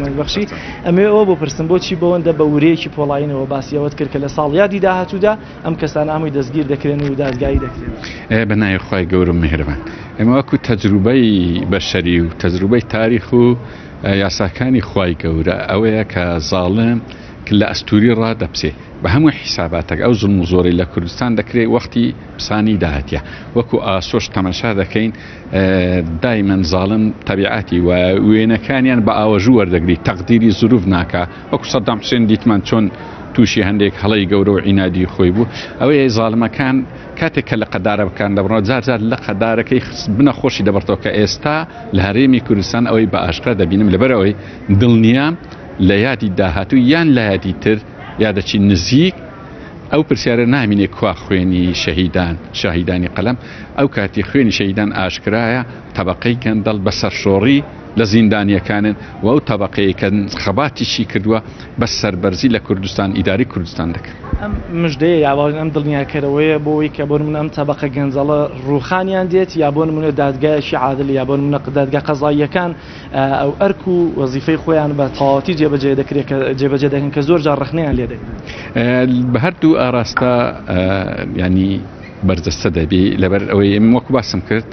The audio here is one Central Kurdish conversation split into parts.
من بەخشی ئەمێ ئەوە بۆ پرسم بۆچی بەوەندە بە ورەیەکی پۆڵاینەوە باسیەوەت کرد کە لە ساڵیادی داهاتوودا ئەم کەسانە هەمووی دەستگیر دەکرێن و دادگایی دەکرێن بەنای خوای گەورە میهرەبان ئێمە وەکو تەجروبەی بەشەری و تەجروبەی تاریخ و یاساکانی خوای گەورە ئەوەیە کە زاڵم لە ئەستوری ڕادەپسێ بە هەموو حیساباتێک ئەو زوڵم و زۆری لە کوردستان دەکرێت وەختی پسانی داهاتیە وەکو ئاسۆش تەماشا دەکەین دایمەن زاڵم تەبیعەتی و وێنەکانیان بە ئاوەژوو وەردەگری تەقدیری زروف ناکا وەکو سەدام حوسێن دیتمان چۆن تووشی هەندێک هەڵەی گەورە و عینادی خۆی بوو ئەوەیە زاڵمەکان کاتێک کە لە قەدارە بکان دەبڕەوە جار لە قەدارەکەی بنەخۆشی دەبڕێتەوە کە ئێستا لە هەرێمی کوردستان ئەوەی بە ئاشکرا دەبینم لەبەرەوەی دڵنیام لە یادی داهاتوو یان لە یادی تر یادەچی نزیک ئەو پرسیارە نامینێ کوا خوێنی شاهیدانی قەلەم ئەو کاتی خوێنی شەهیدان ئاشکرایە تەبەقەی گەندەڵ بەسەر شۆڕی لە زیندانیەکانن و ئەو تەبەقەیە کە خەباتیشی کردووە بە سەربەرزی لە کوردستان ئیداری کوردستان دەکەن ئەم مژدەیە یاوازن ئەم دڵنیاکەرەوەیە بۆەوەی کە بۆ من ئەم تەبەقە گەنجەڵە ڕوخانیان دێت یا بۆ منە دادگایشی عادل یا بۆ منە دادگا قەزاییەکان ئەو ئەرک و وەزیفەی خۆیان بە تەواوەتی جێبەجێ دەکرێت کە جێبەجێ دەکەن کە زۆر جار ڕخنەیان لێ دەکرێت بە هەردوو ئاڕاستە ینی بەرجەستە دەبێ لەبەر ئەوەی ئێمە وەکو باسم کرد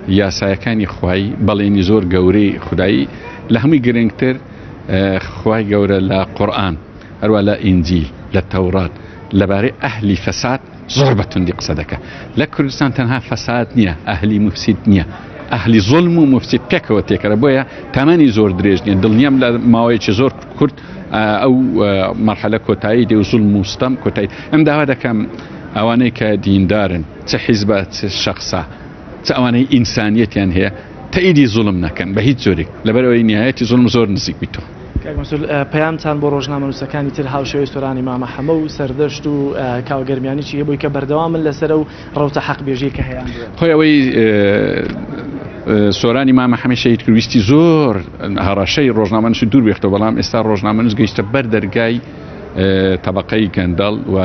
یاسایەکانی خوای بەڵێنی زۆر گەورەی خودایی لە هەمووی گرنگتر خوای گەورە لە قورئان هەروە لە ئینجیل لە تەورات لەبارەی ئەهلی فەساد زۆر بەتوندی قسە دەکات لە کوردستان تەنها فەساد نییە ئەهلی مفسید نییە ئەهلی زوڵم و مفسید پێکەوە تێکەرە بۆیە تامانی زۆر درێژ نیە دڵنیام لە ماوەیەکی زۆر کورت ئەو مەرحەلە کۆتایی دێ و زوڵم و ستەم کۆتایی ئەم داوا دەکەم ئەوانەی کە دیندارن چه حیزبە چه شەخصە چه ئەوانەی ئینسانیەتیان هەیە تەئیدی زوڵم نەکەن بە هیچ جۆرێک لەبەرەوەی نهایەتی زوڵم زۆر نزیک بیتەوە پەیامتان بۆ ڕۆژنامەنووسەکانی تر هاوشێوەی سۆرانی مامە حەمە و سەردەشت و کاوگەرمیانی چی بۆی کە بەردەوامن لەسەر و ڕەوتە حەقبێژی کە هەیە خۆی ئەوەی سۆرانی مامە حەمە شەهید کرد ویستی زۆر هەڕەشەی ڕۆژنامەنووس دوور بێختەوە بەڵام ئێستا ڕۆژنامەنووس گەیشتە بەر دەرگای طبقەی گەندەڵ و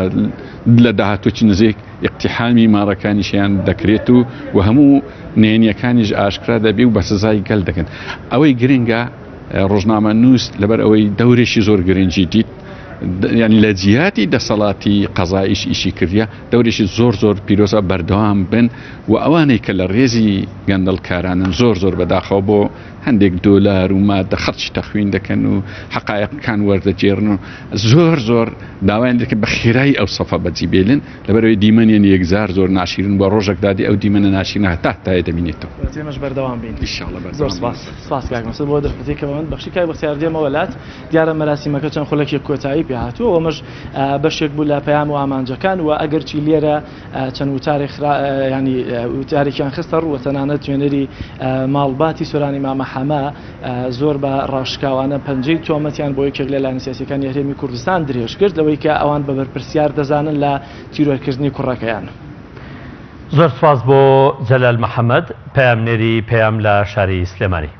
لە داهاتووی نزیک اقتحامی ماڕەکانیشیان دەکرێت و هەموو نهێنیەکانیش ئاشکرا دەبێ و بە سزای گەل دەکەن ئەوەی گرنگە ڕۆژنامەنووس لەبەر ئەوەی دەورێکی زۆر گرنگی دیت ینی لە جیاتی دەسەڵاتی قەزاییش ئیشی کردیا دەورێکی زۆر پیرۆزە بەردەوام بن و ئەوانەی کە لە ڕێزی گەندەڵکارانن زۆر بەداخەوە بۆ هەندێک دۆلار و مادە خەرچی تەخوین دەکەن و حقایقەکان وەردەجێڕن و زۆر داوایان دەکەن بە خێرایی ئەو سەفە بەجیبێلن لەبەرەوەی دیمەنیان یەکجار زۆر ناشیرن بۆ ڕۆژێک دادی ئەو دیمەنە ناشیرنە هەتا تایە دەبینێتەوە تێمەش بەردەوام بین ئینشاءڵڵا زۆر سپاس کاک مەسعود بۆ دەرفەتێکەوە من بەخشی کای بەختیار دێمە وڵات دیارە مەراسیمەکە چەند خولەکی کۆتایی پێهاتووە ئەمەش بەشێک بوو لە پەیام و ئامانجەکان و ئەگەرچی لێرە چەند وتارێک ینی وتارێکیان خستە ڕووە تەنانەت توێنەری ماڵباتی سۆرانی مامە حەمە زۆر بە ڕاشکاوانە پەنجەی تۆمەتیان بۆ یەکێک لە لایەنە سیاسیەکانی هەرێمی کوردستان درێژ کرد لەوەی کە ئەوان بە بەرپرسیار دەزانن لە تیرۆرکردنی کوڕەکەیان. زۆر سپاس بۆ جەلال محەممەد پەیامنێری پەیام لە شاری سلێمانی.